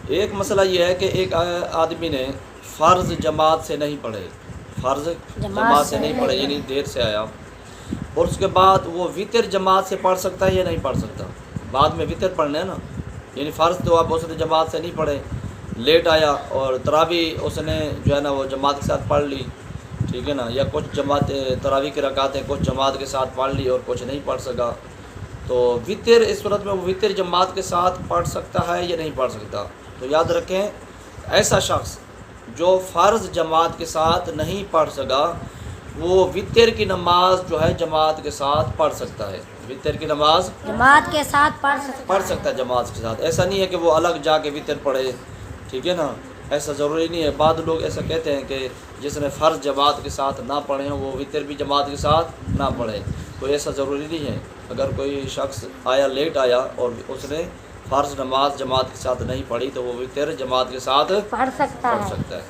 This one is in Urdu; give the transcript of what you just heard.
ایک مسئلہ یہ ہے کہ ایک آدمی نے فرض جماعت سے نہیں پڑھے، فرض جماعت سے نہیں پڑھے یعنی دیر سے آیا، اور اس کے بعد وہ وتر جماعت سے پڑھ سکتا ہے یا نہیں پڑھ سکتا؟ بعد میں وتر پڑھنا ہے نا، یعنی فرض تو اب اس نے جماعت سے نہیں پڑھے، لیٹ آیا اور تراویح اس نے جو ہے نا وہ جماعت کے ساتھ پڑھ لی، ٹھیک ہے نا، یا کچھ جماعت تراویح کی رکعتیں کچھ جماعت کے ساتھ پڑھ لی اور کچھ نہیں پڑھ سکا، تو وتر اس صورت میں وہ وتر جماعت کے ساتھ پڑھ سکتا ہے یا نہیں پڑھ سکتا؟ تو یاد رکھیں ایسا شخص جو فرض جماعت کے ساتھ نہیں پڑھ سکا وہ وتر کی نماز جو ہے جماعت کے ساتھ پڑھ سکتا ہے، وتر کی نماز جماعت کے ساتھ پڑھ سکتا ہے جماعت کے ساتھ۔ ایسا نہیں ہے کہ وہ الگ جا کے وتر پڑھے، ٹھیک ہے نا، ایسا ضروری نہیں ہے۔ بعض لوگ ایسا کہتے ہیں کہ جس نے فرض جماعت کے ساتھ نہ پڑھے ہوں وہ وتر بھی جماعت کے ساتھ نہ پڑھے، تو ایسا ضروری نہیں ہے۔ اگر کوئی شخص آیا لیٹ آیا اور اس نے فرض نماز جماعت کے ساتھ نہیں پڑھی تو وہ وتر جماعت کے ساتھ پڑھ سکتا پڑھ ہے۔ سکتا ہے۔